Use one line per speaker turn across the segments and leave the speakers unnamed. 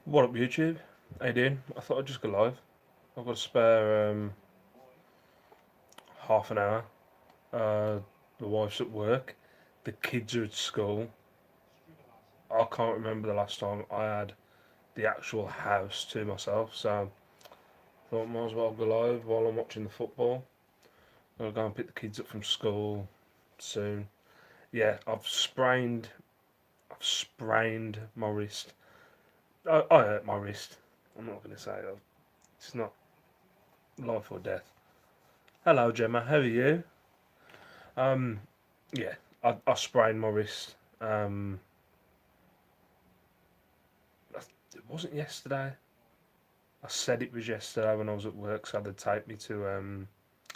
What up, YouTube? How you doing? I thought I'd just go live. I've got a spare half an hour. Uh, the wife's at work. The kids are at school. I can't remember the last time I had the actual house to myself, so I thought might as well go live while I'm watching the football. I'll go and pick the kids up from school soon. Yeah, I've sprained my wrist. I hurt my wrist. I'm not going to say that. It's not life or death. Hello, Gemma. How are you? Um, yeah, I sprained my wrist. It wasn't yesterday. I said it was yesterday when I was at work, so they'd take me to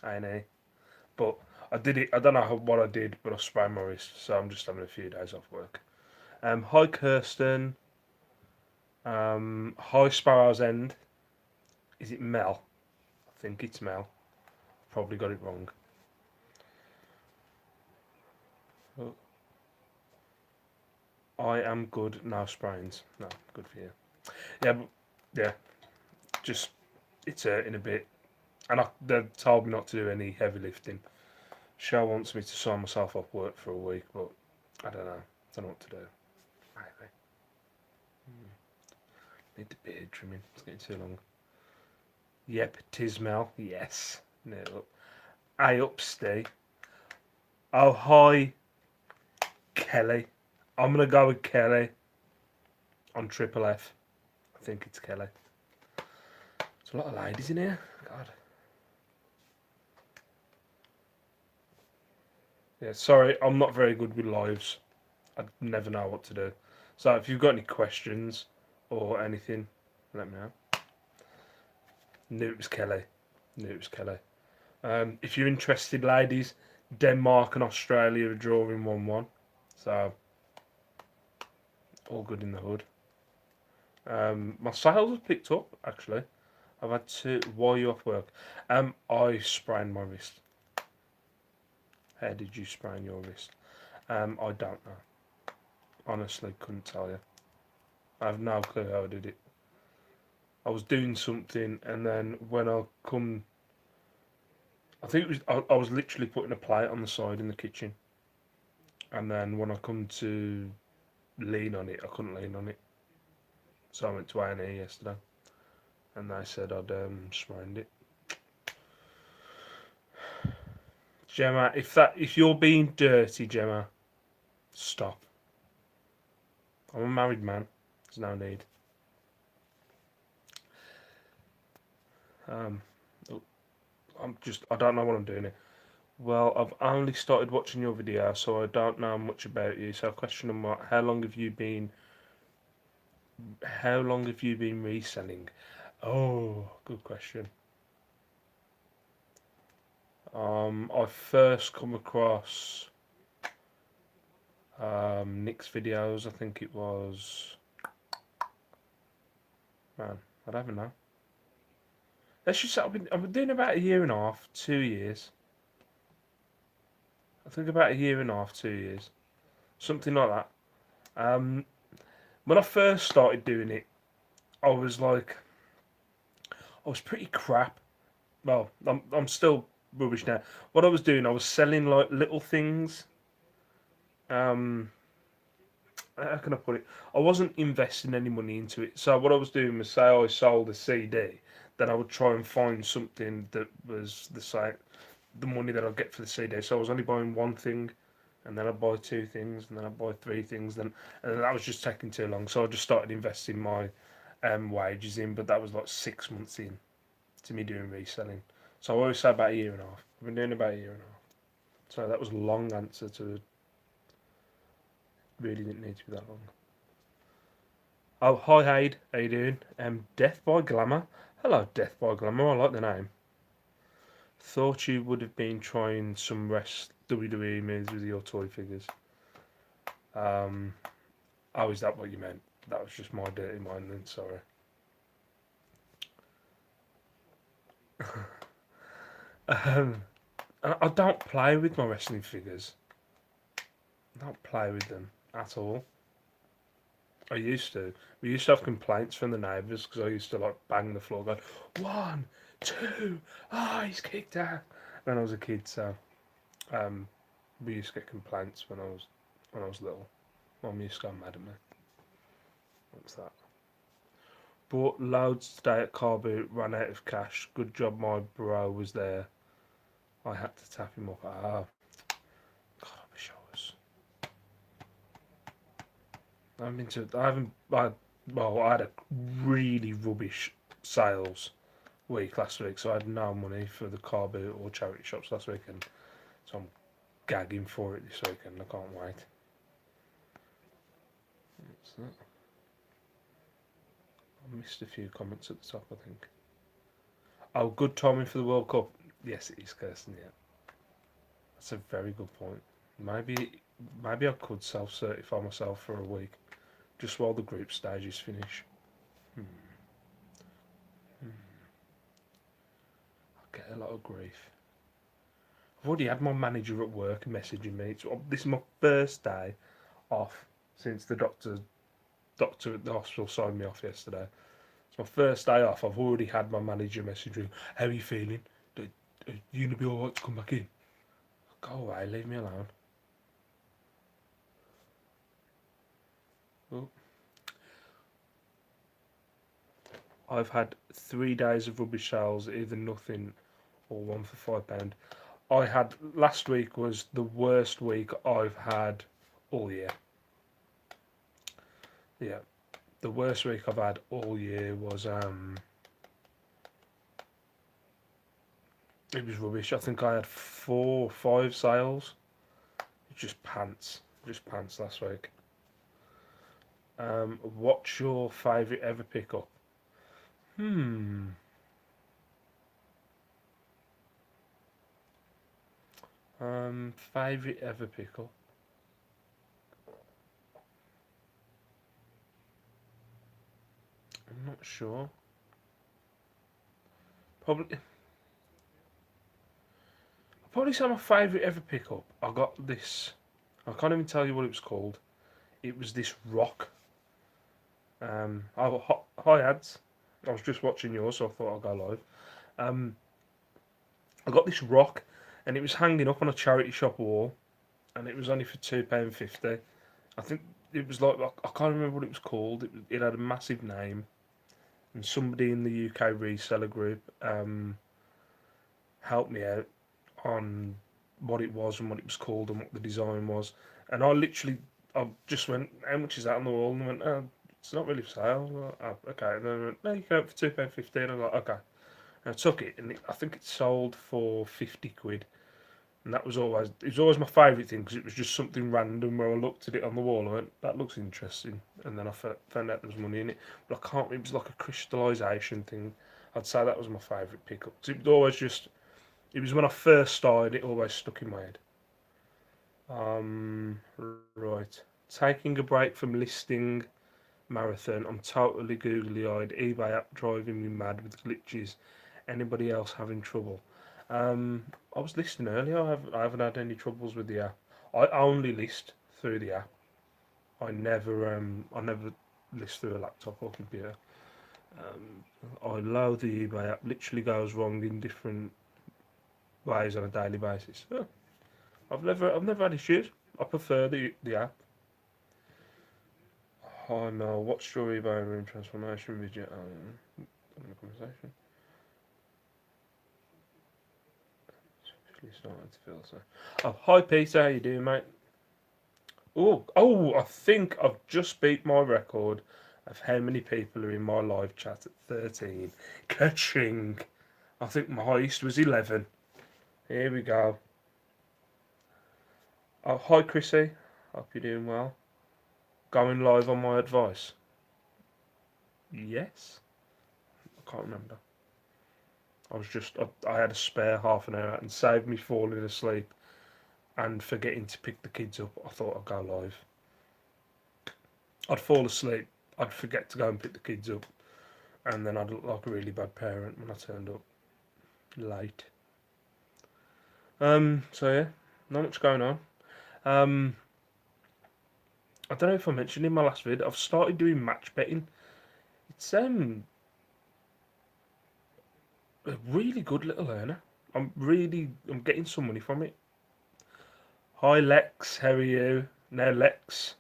A&E. But I did it. I don't know what I did, but I sprained my wrist, so I'm just having a few days off work. Hi Kirsten. Hi Sparrow's End. Is it Mel? I think it's Mel. Probably got it wrong. Oh, I am good. No sprains. No, good for you. Yeah, but yeah, just it's in a bit. And they've told me not to do any heavy lifting. Shell wants me to sign myself off work for a week, but I don't know. I don't know what to do. Maybe. Need the beard trimming. It's getting too long. Yep, Tismel. Yes. No. I up, Steve. Oh, hi, Kelly. I'm going to go with Kelly on Triple F. I think it's Kelly. There's a lot of ladies in here. God. Yeah, sorry, I'm not very good with lives. I never know what to do. So if you've got any questions or anything, let me know. Knew it was Kelly. Knew it was Kelly. If you're interested, ladies, Denmark and Australia are drawing 1-1. So, all good in the hood. My sales have picked up, actually. I've had to. Why are you off work? I sprained my wrist. How did you sprain your wrist? I don't know. Honestly, couldn't tell you. I have no clue how I did it. I was doing something, and then when I come, I think it was I was literally putting a plate on the side in the kitchen, and then when I come to lean on it, I couldn't lean on it, so I went to A&E yesterday, and they said I'd sprained it. Gemma, if you're being dirty, Gemma, stop. I'm a married man. There's no need. Um, I don't know what I'm doing here. Well, I've only started watching your video, so I don't know much about you. So, question number: How long have you been reselling? Oh, good question. I first come across Nick's videos. I think it was. Man, I don't even know. Let's just say I've been doing about a year and a half, 2 years. I think about a year and a half, 2 years, something like that. Um, when I first started doing it, I was like, I was pretty crap. Well, I'm still rubbish now. What I was doing, I was selling like little things. Um, how can I put it? I wasn't investing any money into it. So what I was doing was, say I sold a CD, then I would try and find something that was the same, the money that I'd get for the CD. So I was only buying one thing, and then I'd buy two things, and then I'd buy three things. And then that was just taking too long. So I just started investing my wages in, but that was like 6 months in to me doing reselling. So I always say about a year and a half. I've been doing about a year and a half. So that was a long answer to really didn't need to be that long. Oh, hi Hade, how you doing? Death by Glamour. Hello, Death by Glamour. I like the name. Thought you would have been trying some rest WWE moves with your toy figures. Um, oh, is that what you meant? That was just my dirty mind then. Sorry. Um, I don't play with my wrestling figures. I don't play with them at all. I used to. We used to have complaints from the neighbours because I used to like bang the floor, going 1, 2, ah, he's kicked out. When I was a kid, so um, we used to get complaints when I was little. Mum used to go mad at me. What's that? Bought loads today at car boot. Ran out of cash. Good job, my bro was there. I had to tap him up. Ah, God, I wish I was. I haven't been to. I haven't. Well, I had a really rubbish sales week last week, so I had no money for the car boot or charity shops last weekend. So I'm gagging for it this weekend. I can't wait. What's that? I missed a few comments at the top, I think. Oh, good timing for the World Cup. Yes, it is, Kirsten. Yeah, that's a very good point. Maybe I could self-certify myself for a week, just while the group stages finish. Hmm. Hmm. I get a lot of grief. I've already had my manager at work messaging me. This is my first day off since the doctor at the hospital signed me off yesterday. It's my first day off. I've already had my manager messaging. How are you feeling? Are you gonna be alright to come back in? Go away, leave me alone. Oh. I've had 3 days of rubbish sales, either nothing or one for £5. I had last week was the worst week I've had all year. Yeah, the worst week I've had all year was it was rubbish. I think I had 4 or 5 sales. Just pants last week. What's your favourite ever pickup? Hmm. Favourite ever pickup? I'm not sure. Probably, I'll probably say my favourite ever pickup. I got this. I can't even tell you what it was called. It was this rock. Hi ads. I was just watching yours, so I thought I'd go live. Um, I got this rock, and it was hanging up on a charity shop wall, and it was only for £2.50. I think it was like I can't remember what it was called. It had a massive name, and somebody in the UK reseller group helped me out on what it was and what it was called and what the design was. And I just went, how much is that on the wall? And I went, oh, it's not really for sale. Oh, okay. And then I went, no, you can have it for £2.50. And I was like, okay. And I took it, and I think it sold for 50 quid. And it was always my favourite thing because it was just something random where I looked at it on the wall and went, that looks interesting. And then I found out there was money in it. But I can't, it was like a crystallisation thing. I'd say that was my favourite pickup. 'Cause it was always just, it was when I first started, it always stuck in my head. Um, right. Taking a break from listing marathon. I'm totally googly eyed. eBay app driving me mad with glitches. Anybody else having trouble? I was listening earlier. I haven't had any troubles with the app. I only list through the app. I never list through a laptop or computer. I load the eBay app. Literally goes wrong in different ways on a daily basis. I've never had issues. I prefer the app. Oh no, what story about room transformation video? In the conversation. Actually starting to feel so. Oh, hi Peter, how you doing, mate? I think I've just beat my record of how many people are in my live chat at 13. Ka-ching! I think my highest was 11. Here we go. Oh, hi Chrissy, hope you're doing well. Going live on my advice? Yes? I can't remember. I had a spare half an hour and saved me falling asleep and forgetting to pick the kids up. I thought I'd go live. I'd fall asleep, I'd forget to go and pick the kids up, and then I'd look like a really bad parent when I turned up late. So yeah, not much going on. Um, I don't know if I mentioned in my last vid, I've started doing match betting. It's a really good little earner. I'm getting some money from it. Hi Lex, how are you? Now Lex,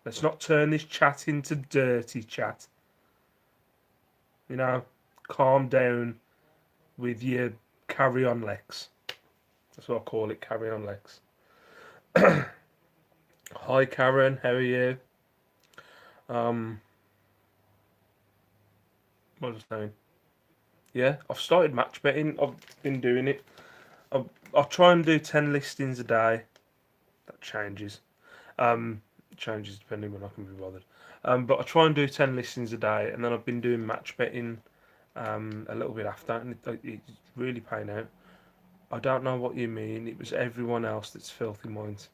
let's not turn this chat into dirty chat. You know, calm down with your carry on Lex. That's what I call it, carry on Lex. Hi Karen, how are you? Um, what was I saying? Yeah, I've started match betting. I've been doing it. I'll try and do 10 listings a day. That changes. Um, changes depending when I can be bothered. But I try and do 10 listings a day, and then I've been doing match betting a little bit after, and it's really paying out. I don't know what you mean. It was everyone else that's filthy minds.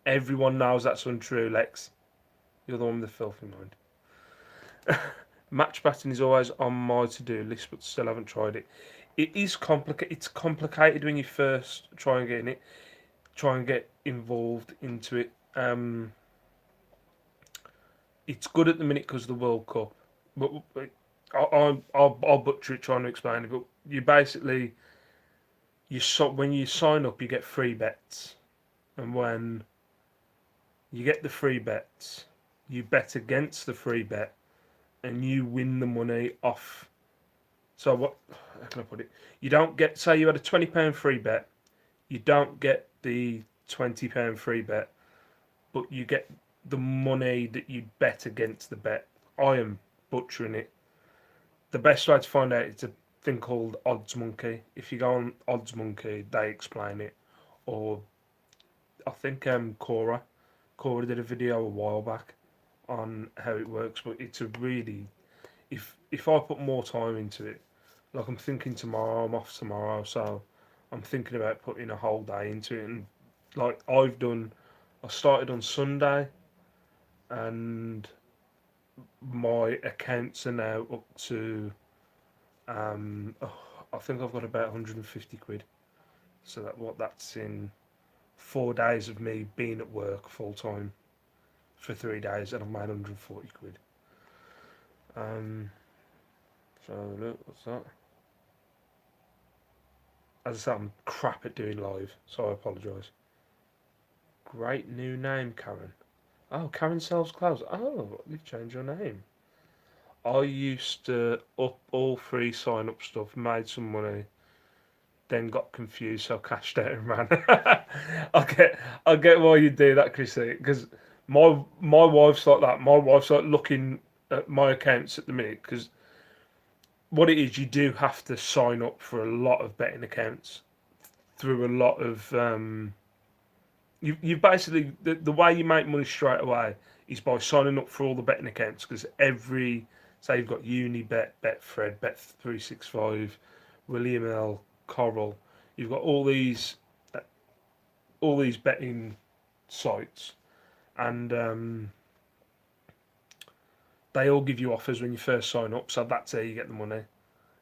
Everyone knows that's untrue, Lex. You're the one with the filthy mind. Match betting is always on my to-do list, but still haven't tried it. It is complicated. It's complicated when you first try and get in it, try and get involved into it. It's good at the minute because of the World Cup, but I'll butcher it trying to explain it. But you basically when you sign up, you get free bets, and when you get the free bets, you bet against the free bet, and you win the money off. So what? How can I put it? You don't get. Say you had a £20 free bet. You don't get the £20 free bet, but you get the money that you bet against the bet. I am butchering it. The best way to find out is a thing called Odds Monkey. If you go on Odds Monkey, they explain it. Or I think Cora did a video a while back on how it works, but it's a really if I put more time into it, like I'm thinking tomorrow, I'm off tomorrow, so I'm thinking about putting a whole day into it. And like I started on Sunday, and my accounts are now up to I think I've got about 150 quid. So that's in 4 days of me being at work full time for 3 days, and I've made 140 quid. Um, so look, what's that? As I said, I'm crap at doing live, so I apologise. Great new name, Karen. Oh, Karen sells clothes. Oh, you've changed your name. I used to up all free sign up stuff, made some money, then got confused, so cashed out and ran. I get why you do that, Chrissy, because my wife's like that. My wife's like looking at my accounts at the minute because what it is, you do have to sign up for a lot of betting accounts through a lot of you basically the way you make money straight away is by signing up for all the betting accounts because every say you've got Unibet, Betfred, Bet365, William L, Coral, you've got all these betting sites, and they all give you offers when you first sign up, so that's how you get the money.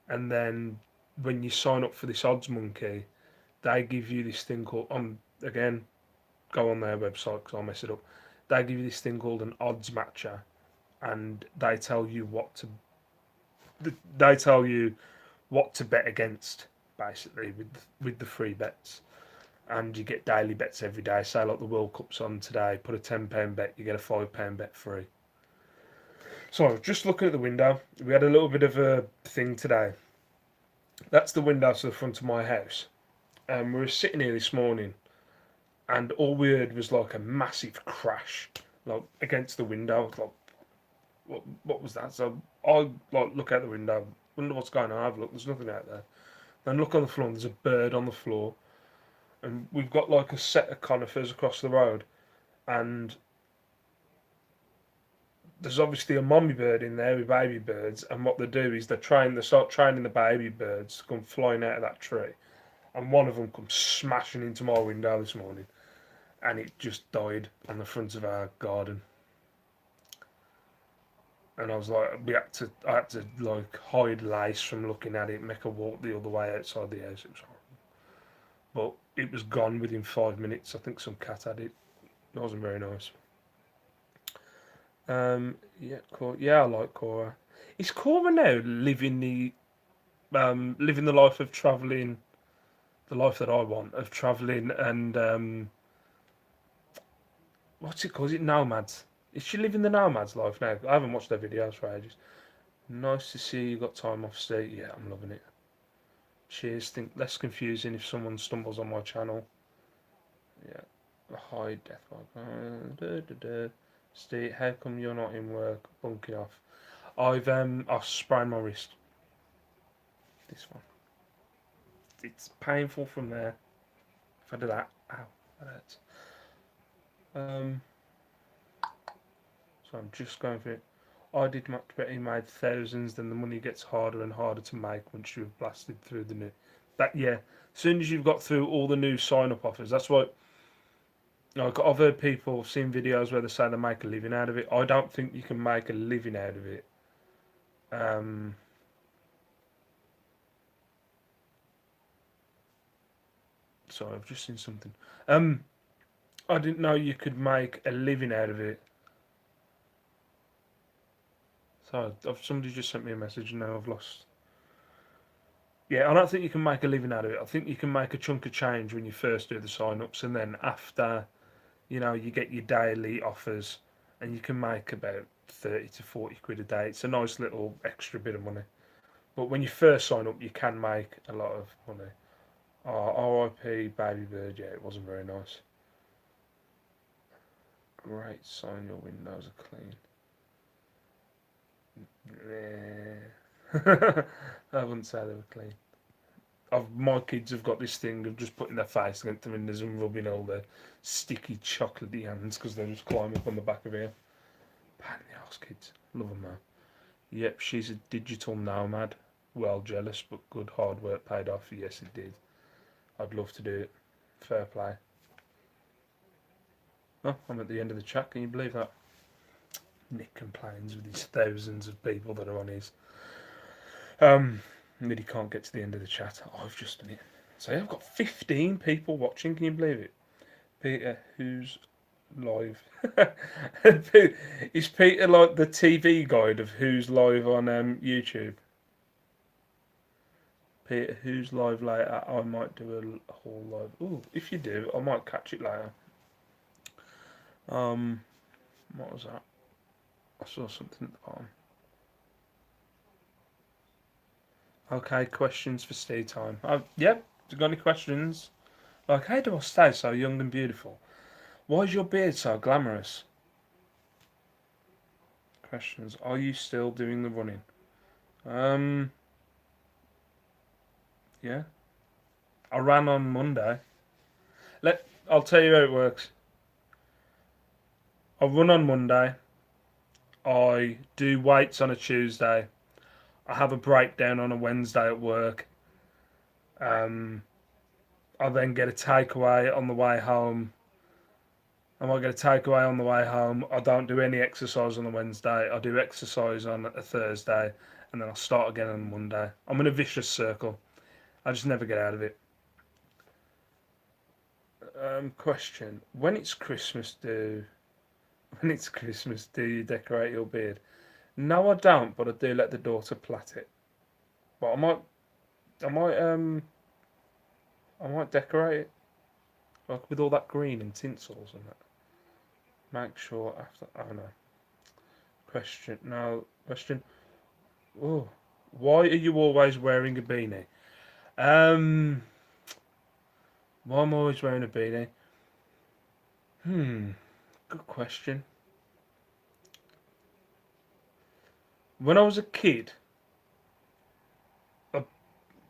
And then when you sign up for this Odds Monkey, they give you this thing called again go on their website because I'll mess it up. They give you this thing called an odds matcher, and they tell you what to bet against basically with the free bets, and you get daily bets every day. Say like the World Cup's on today, put a £10 bet, you get a £5 bet free. So just looking at the window, we had a little bit of a thing today. That's the window to the front of my house, and we were sitting here this morning and all we heard was like a massive crash, like against the window. Like, what was that? So I like look out the window, wonder what's going on. I have a look, there's nothing out there. Then look on the floor, and there's a bird on the floor, and we've got like a set of conifers across the road, and there's obviously a mommy bird in there with baby birds. And what they do is they start training the baby birds to come flying out of that tree, and one of them comes smashing into my window this morning, and it just died on the front of our garden. And I was like, I had to like hide Lace from looking at it, make her walk the other way outside the house. It was horrible, but it was gone within 5 minutes. I think some cat had it. It wasn't very nice. Yeah, yeah, I like Cora. Is Cora now living the life of traveling, the life that I want of traveling and what's it called? Is it nomads? Is she living the nomads life now? I haven't watched their videos for ages. Nice to see you got time off state. Yeah, I'm loving it. Cheers. Think less confusing if someone stumbles on my channel. Yeah. Hi, Deathmark. Steve, how come you're not in work? Bunking off. I've sprained my wrist. This one. It's painful from there. If I do that, ow, that hurts. Um, so I'm just going for it. I did much better. He made thousands. Then the money gets harder and harder to make once you've blasted through the new. That yeah. As soon as you've got through all the new sign-up offers, that's what. Like I've heard people seen videos where they say they make a living out of it. I don't think you can make a living out of it. Um, sorry, I've just seen something. Um, I didn't know you could make a living out of it. So somebody just sent me a message and now I've lost. Yeah, I don't think you can make a living out of it. I think you can make a chunk of change when you first do the sign-ups, and then after, you get your daily offers, and you can make about 30 to 40 quid a day. It's a nice little extra bit of money. But when you first sign up, you can make a lot of money. R.I.P. Baby Bird. Yeah, it wasn't very nice. Great sign. Your windows are clean. Yeah. I wouldn't say they were clean. My kids have got this thing of just putting their face against the windows and rubbing all their sticky, chocolatey hands because they just climb up on the back of here. Pan the house, kids. Love them, man. Yep, she's a digital nomad. Well, jealous, but good hard work paid off. Yes, it did. I'd love to do it. Fair play. Oh, I'm at the end of the chat. Can you believe that? Nick complains with his thousands of people that are on his. That he can't get to the end of the chat. Oh, I've just done it. So yeah, I've got 15 people watching. Can you believe it? Peter, who's live? Is Peter like the TV guide of who's live on YouTube? Peter, who's live later? I might do a whole live. Ooh, if you do, I might catch it later. What was that? I saw something at the bottom. Okay, questions for stay time. Yep. Have you got any questions? Like, how do I stay so young and beautiful? Why is your beard so glamorous? Questions. Are you still doing the running? Yeah. I ran on Monday. I'll tell you how it works. I run on Monday. I do weights on a Tuesday. I have a breakdown on a Wednesday at work. I then get a takeaway on the way home. I might get a takeaway on the way home. I don't do any exercise on the Wednesday. I do exercise on a Thursday, and then I'll start again on Monday. I'm in a vicious circle. I just never get out of it. Question: When it's Christmas, do you decorate your beard? No, I don't, but I do let the daughter plait it. But I might, I might decorate it like with all that green and tinsels and that. Make sure after. Oh no. Question. No. Question. Oh, why are you always wearing a beanie? Um, why am I always wearing a beanie? Good question. When I was a kid, I,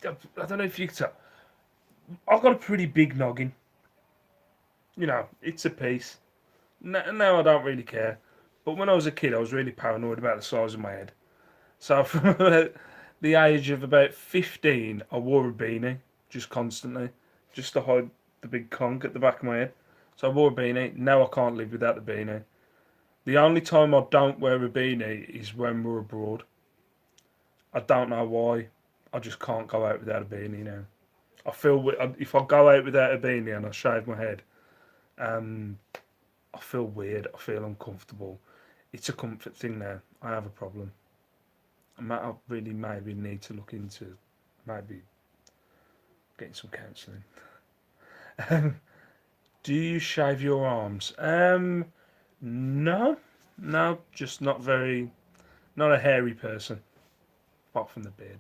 I don't know if you can tell, I've got a pretty big noggin. It's a piece. Now I don't really care. But when I was a kid, I was really paranoid about the size of my head. So from about the age of about 15, I wore a beanie just constantly, just to hide the big conch at the back of my head. So I wore a beanie. Now I can't live without the beanie. The only time I don't wear a beanie is when we're abroad. I don't know why. I just can't go out without a beanie now. I feel if I go out without a beanie and I shave my head, I feel weird. I feel uncomfortable. It's a comfort thing now. I have a problem. I really maybe need to look into maybe getting some counselling. Do you shave your arms? No, no, just not very, not a hairy person, apart from the beard.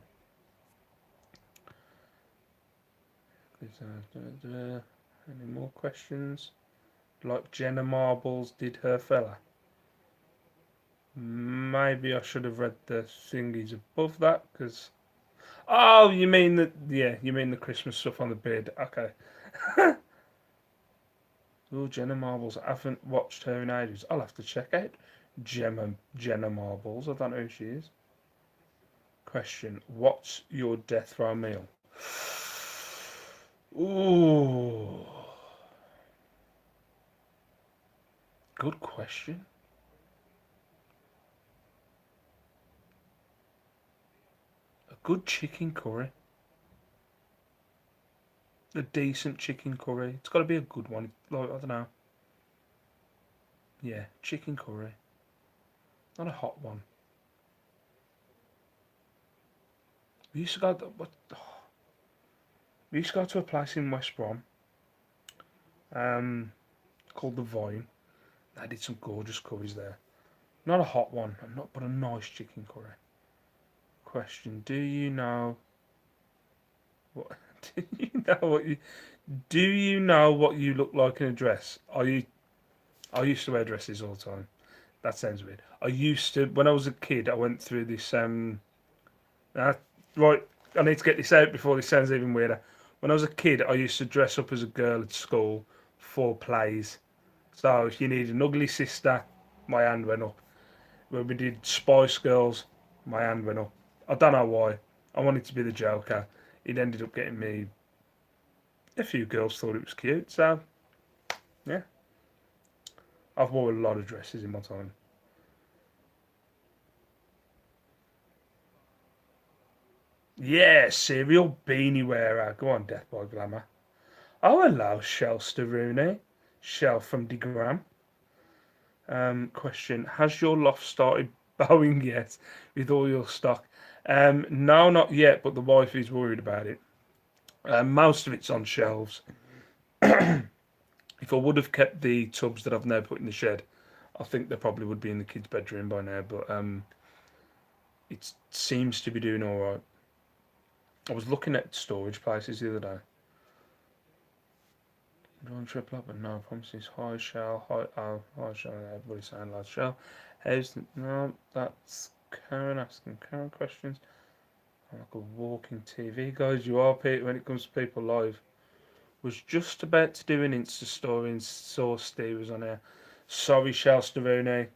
Any more questions? Like Jenna Marbles did her fella. Maybe I should have read the thingies above that because. Oh, you mean the you mean the Christmas stuff on the beard? Okay. Oh, Jenna Marbles. I haven't watched her in ages. I'll have to check out Jenna Marbles. I don't know who she is. Question: what's your death row meal? Ooh, good question. A good chicken curry. A decent chicken curry. It's got to be a good one. Like, I don't know. Yeah, chicken curry. Not a hot one. We used to go. We used to go to a place in West Brom, um, called the Vine. They did some gorgeous curries there. Not a hot one, but a nice chicken curry. Question: do you know what? Do you know what you? Do you know what you look like in a dress? I used to wear dresses all the time. That sounds weird. I used to when I was a kid. I went through this. Uh, right, I need to get this out before this sounds even weirder. When I was a kid, I used to dress up as a girl at school for plays. So if you need an ugly sister, my hand went up. When we did Spice Girls, my hand went up. I don't know why. I wanted to be the Joker. It ended up getting me. A few girls thought it was cute, so yeah. I've worn a lot of dresses in my time. Yeah, serial beanie wearer. Go on, Death by Glamour. Oh, hello, Shell Rooney. Shell from Degram. Question: has your loft started bowing yet with all your stock? No, not yet, but the wife is worried about it. Most of it's on shelves. If I would have kept the tubs that I've now put in the shed, I think they probably would be in the kids' bedroom by now. But it seems to be doing all right. I was looking at storage places the other day. One triple up, but no promises. Hi, Shell. Hi, oh, hi, Shell. Everybody saying loud. Shell. How's the, no? That's Karen asking Karen questions. I'm like a walking TV, guys. You are Pete when it comes to people live. Was just about to do an Insta story and saw Steve was on here. Sorry, Shell Sterone.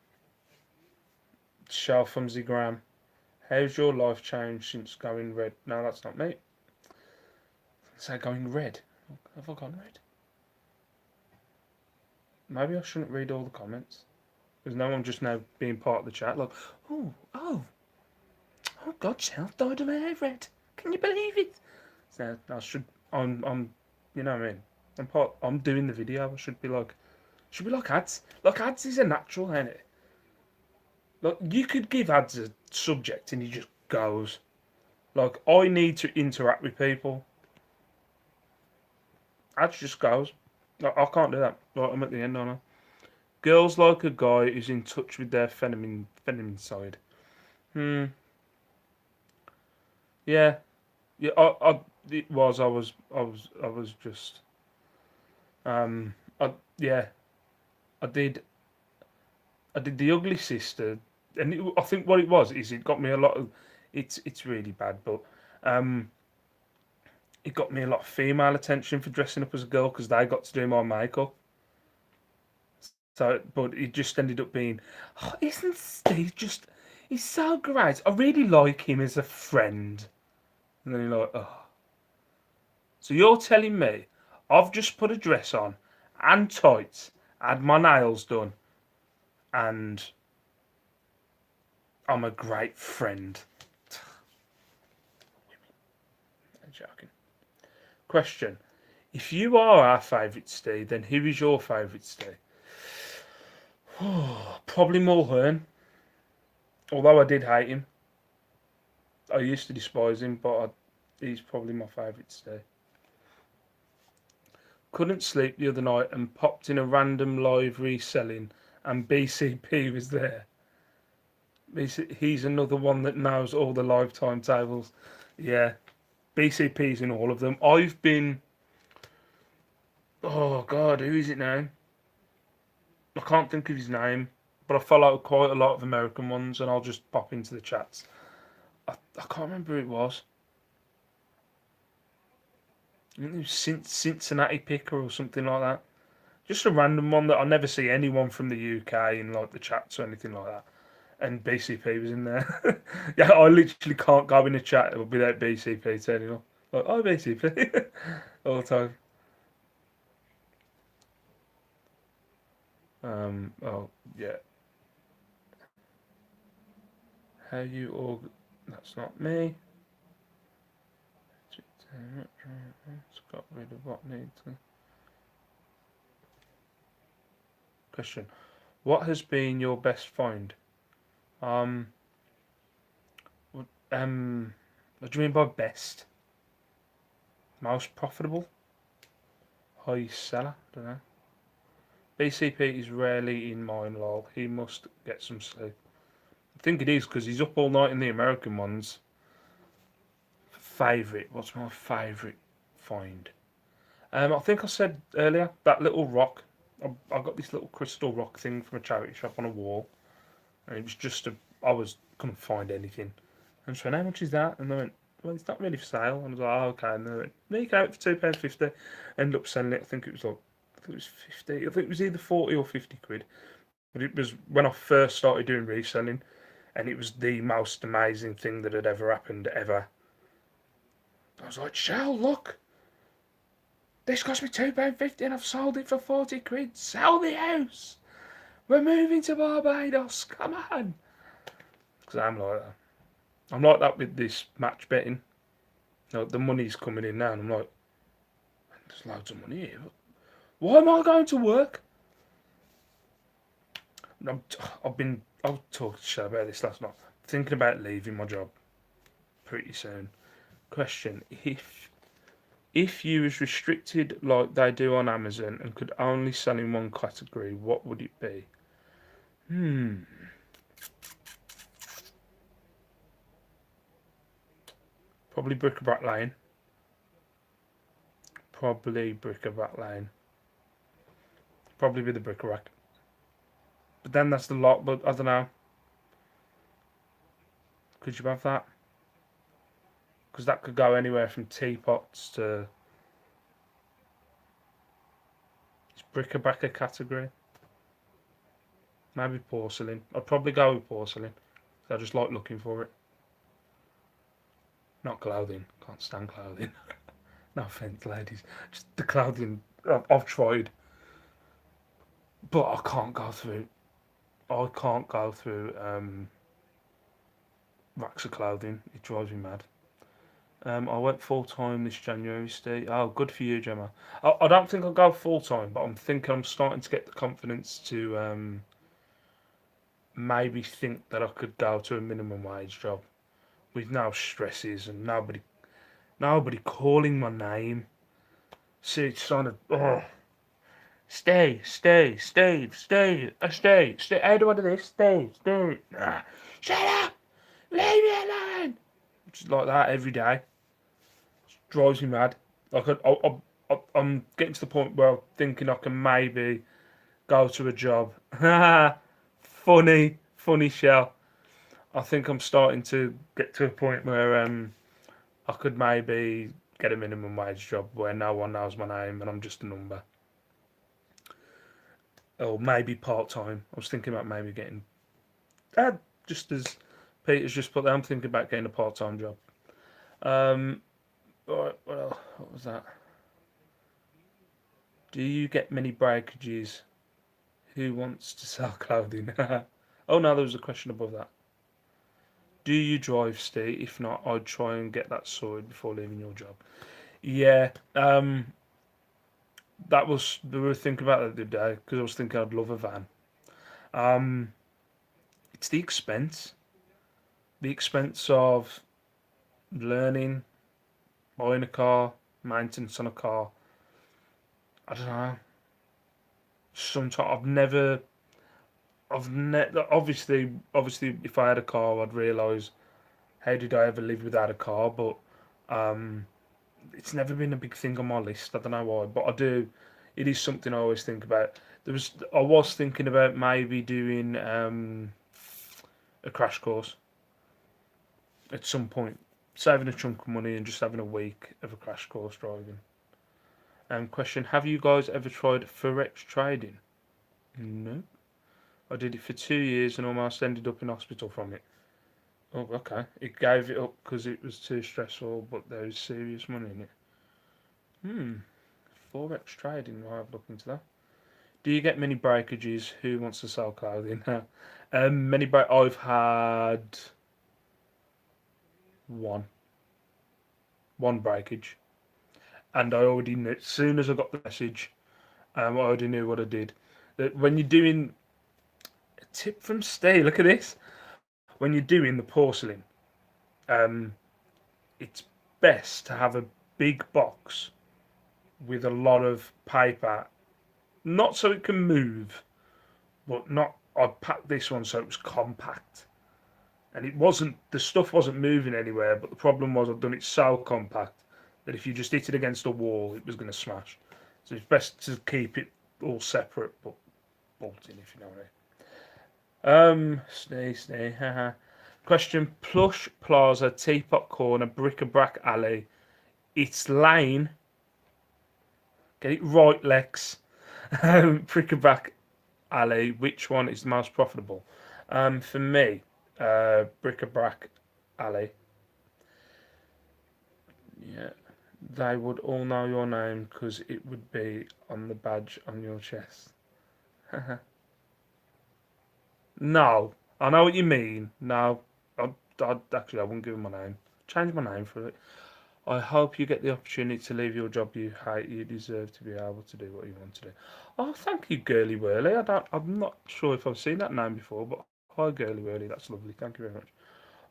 Shell from Zigram. How's your life changed since going red? No, that's not me. Is that going red? Have I gone red? Maybe I shouldn't read all the comments. Because now I'm just now being part of the chat. Like, oh God, Shell died of my hair red. Can you believe it? So I should, you know what I mean? I'm doing the video. I should be like ads. Like ads is a natural, ain't it? Like you could give ads a subject and he just goes. Like I need to interact with people. Ads just goes. Like, I can't do that. Like, I'm at the end, aren't I? Girls like a guy who's in touch with their feminine side. Hmm. Yeah. Yeah. It was. I was just. Yeah. I did. I did the ugly sister, and I think what it was is it got me a lot of. It's really bad, but um, it got me a lot of female attention for dressing up as a girl because they got to do my makeup. So, but it just ended up being, oh, isn't Steve just? He's so great. I really like him as a friend. And then you're like, oh. So you're telling me I've just put a dress on and tights, had my nails done, and I'm a great friend. I'm joking. Question: if you are our favourite Steve, then who is your favourite Steve? Probably Mulhern, although I did hate him. I used to despise him, but he's probably my favourite today. Couldn't sleep the other night and popped in a random live reselling, and BCP was there. He's another one that knows all the live timetables. Yeah, BCP's in all of them. I've been. Oh God, who is it now? I can't think of his name, but I follow quite a lot of American ones, and I'll just pop into the chats. I can't remember who it was. I think it was Cincinnati Picker or something like that. Just a random one that I never see anyone from the UK in like the chats or anything like that. And BCP was in there. Yeah, I literally can't go in a chat without BCP turning up. Like, oh, BCP. All the time. Oh, yeah. How you all. That's not me. It's got rid of what needs. Question. What has been your best find? Um, what, what do you mean by best? Most profitable? Highest seller? I don't know. BCP is rarely in mine, lol. He must get some sleep. I think it is because he's up all night in the American ones. Favourite? What's my favourite find? I think I said earlier that little rock. I got this little crystal rock thing from a charity shop on a wall, and it was just a. I couldn't find anything, and I just went, "How much is that?" And they went, "Well, it's not really for sale." And I was like, "Oh, okay." And they went, "No, you can have it for £2.50." Ended up selling it. I think it was like, I think it was 50. I think it was either 40 or 50 quid. But it was when I first started doing reselling, and it was the most amazing thing that had ever happened ever. I was like, "Shell, look, this cost me £2.50 and I've sold it for 40 quid. Sell the house. We're moving to Barbados. Come on." Because I'm like that. I'm like that with this match betting. Like, the money's coming in now, and I'm like, there's loads of money here. Why am I going to work? I was talking to Shell about this last night. Thinking about leaving my job pretty soon. Question: If you was restricted like they do on Amazon and could only sell in one category, what would it be? Probably bric-a-brac lane. Probably bric-a-brac lane. Probably be the bric-a-brac. But then that's the lot. But I don't know. Could you have that? Because that could go anywhere from teapots to. Is bric-a-brac a category? Maybe porcelain. I'd probably go with porcelain. I just like looking for it. Not clothing. Can't stand clothing. No offense, ladies. Just the clothing I've tried, but I can't go through. I can't go through racks of clothing. It drives me mad. I went full time this January, Steve. Oh, good for you, Gemma. I don't think I'll go full time, but I'm thinking I'm starting to get the confidence to maybe think that I could go to a minimum wage job with no stresses and nobody calling my name. See, it's kind of stay, stay, stay, stay, stay, stay. How do I do this? Stay, stay. Shut up! Leave me alone! Just like that every day. Drives me mad. Like I'm getting to the point where I'm thinking I can maybe go to a job. Funny, funny shell. I think I'm starting to get to a point where I could maybe get a minimum wage job where no one knows my name and I'm just a number. Or maybe part time. I was thinking about maybe getting just as Peter's just put there. I'm thinking about getting a part time job. Um, Right, well, what was that? Do you get many breakages? Who wants to sell clothing? Oh no, there was a question above that. Do you drive, Steve? If not, I'd try and get that sorted before leaving your job. Yeah, that was we were thinking about that the other day because I was thinking I'd love a van, Um, it's the expense of learning, buying a car, maintenance on a car. I don't know. Sometimes obviously, if I had a car, I'd realise how did I ever live without a car. But um, it's never been a big thing on my list. I don't know why, but I do. It is something I always think about. I was thinking about maybe doing a crash course at some point, saving a chunk of money and just having a week of a crash course driving. Question: have you guys ever tried forex trading? No. I did it for 2 years and almost ended up in hospital from it. Oh, okay. It gave it up because it was too stressful, but there was serious money in it. Hmm. Forex trading. I'll have a look into that. Do you get many breakages? Who wants to sell clothing? Many break. I've had one, one breakage, and I already knew. As soon as I got the message, I already knew what I did. That when you're doing a tip from Steve, look at this. When you're doing the porcelain, um, it's best to have a big box with a lot of paper, not so it can move, but not. I packed this one so it was compact, and it wasn't. The stuff wasn't moving anywhere, but the problem was I'd done it so compact that if you just hit it against a wall, it was going to smash. So it's best to keep it all separate, but bolting, if you know what I mean. Stay, haha. Question: Plush Plaza, Teapot Corner, Bric-a-Brac Alley. It's Lane. Get it right, Lex. Bric-a-Brac Alley. Which one is the most profitable? For me, Bric-a-Brac Alley. Yeah, they would all know your name because it would be on the badge on your chest. No, I know what you mean. No, I wouldn't give him my name. Change my name for it. I hope you get the opportunity to leave your job you hate. You deserve to be able to do what you want to do. Oh, thank you, Girly Whirly. I'm not sure if I've seen that name before, but hi, Girly Whirly. That's lovely. Thank you very much.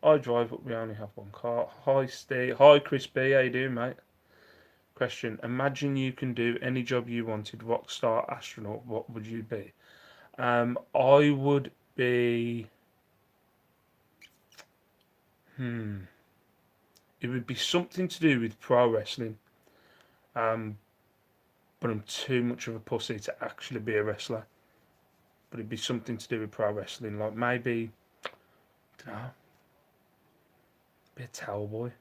I drive, but we only have one car. Hi, Steve. Hi, Chris B. How you doing, mate? Question: imagine you can do any job you wanted. Rockstar Astronaut. What would you be? I would be. Hmm. It would be something to do with pro wrestling. Um, but I'm too much of a pussy to actually be a wrestler. But it'd be something to do with pro wrestling, like maybe, I don't know, be a towel boy.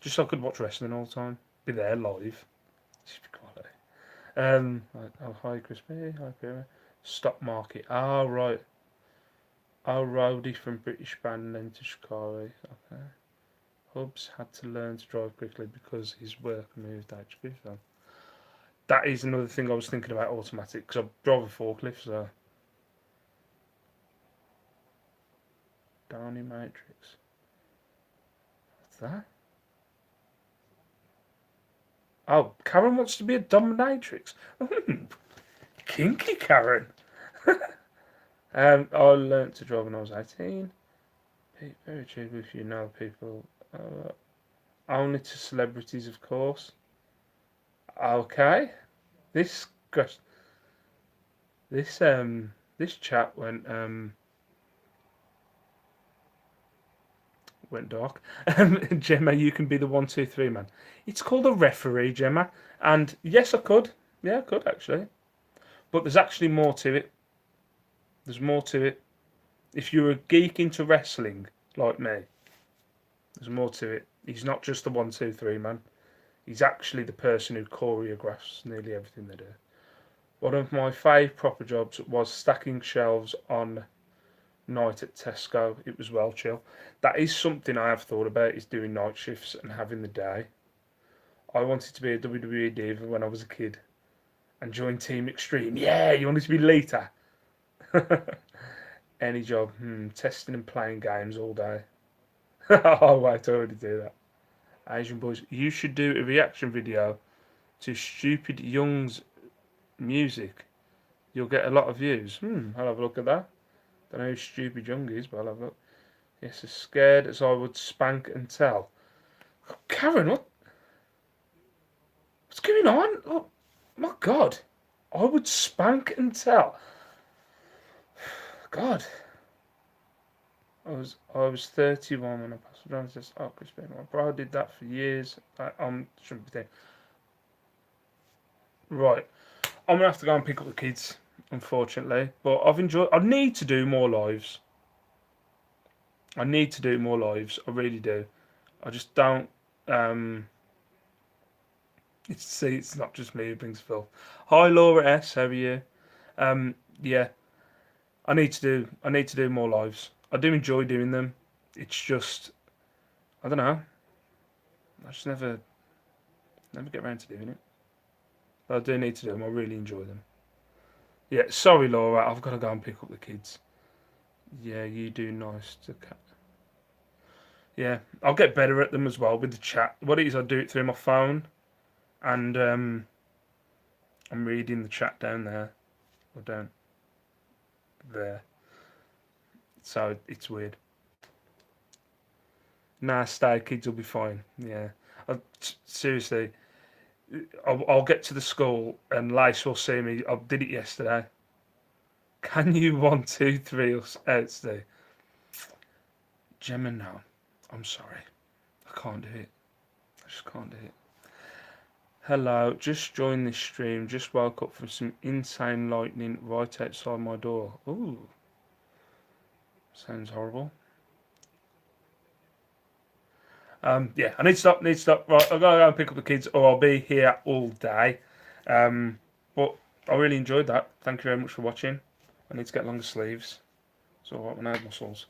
Just so I could watch wrestling all the time, be there live. Should be quality. Oh hi Crispy, hi Kira. Stock market. Oh right. Oh roadie from British band then to Chicago. Okay. Hubs had to learn to drive quickly because his work moved HQ. So that is another thing I was thinking about automatic because I drove a forklift. So Dominatrix. What's that? Oh, Karen wants to be a dominatrix. Kinky Karen. I learnt to drive when I was 18. Very true if you know people. Only to celebrities, of course. Okay. This this chat went dark. Gemma, you can be the 1, 2, 3 man. It's called a referee, Gemma. And yes, I could. Yeah, I could actually. But there's actually more to it. There's more to it. If you're a geek into wrestling like me, there's more to it. He's not just the 1, 2, 3 man. He's actually the person who choreographs nearly everything they do. One of my fave proper jobs was stacking shelves on night at Tesco. It was well chill. That is something I have thought about is doing night shifts and having the day. I wanted to be a WWE diva when I was a kid and join Team Extreme. Yeah, you wanted to be Lita. Any job. Testing and playing games all day. Oh wait, I already do that. Asian boys, you should do a reaction video to Stupid Young's music. You'll get a lot of views. I'll have a look at that. Don't know who Stupid Young is, but I'll have a look. Yes, as scared as I would spank and tell. Karen, what's going on? Oh, my God. I would spank and tell. God. I was 31 when I passed the driving test. Oh, Chris Baker. My brother did that for years. Shouldn't be there. Right. I'm gonna have to go and pick up the kids, unfortunately. But I've enjoyed. I need to do more lives. I need to do more lives. I really do. I just don't. Um, it's not just me who brings filth. Hi Laura S. How are you? Yeah. I need to do more lives. I do enjoy doing them. It's just I don't know. I just never get around to doing it. But I do need to do them. I really enjoy them. Yeah. Sorry, Laura. I've got to go and pick up the kids. Yeah, you do nice to. Yeah, I'll get better at them as well with the chat. What it is, I do it through my phone, and I'm reading the chat down there, or down there. So it's weird. Nah, stay, kids will be fine. Yeah, seriously, I'll get to the school and Lace will see me. I did it yesterday. Can you 1, 2, 3 out, Steve? Gemma, no. I'm sorry. I can't do it. I just can't do it. Hello, just joined this stream. Just woke up from some insane lightning right outside my door. Ooh, sounds horrible. Yeah, I need to stop. Need to stop. Right, I've got to go and pick up the kids, or I'll be here all day. But I really enjoyed that. Thank you very much for watching. I need to get longer sleeves. So I want my muscles.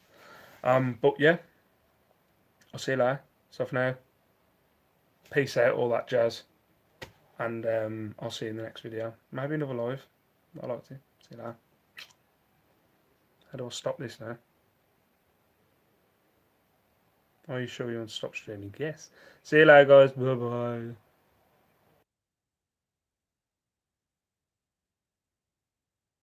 But yeah, I'll see you later. So for now, peace out, all that jazz, and I'll see you in the next video. Maybe another live. I'd like to. See you later. How do I stop this now? Are you sure you want to stop streaming? Yes. See you later, guys. Bye bye.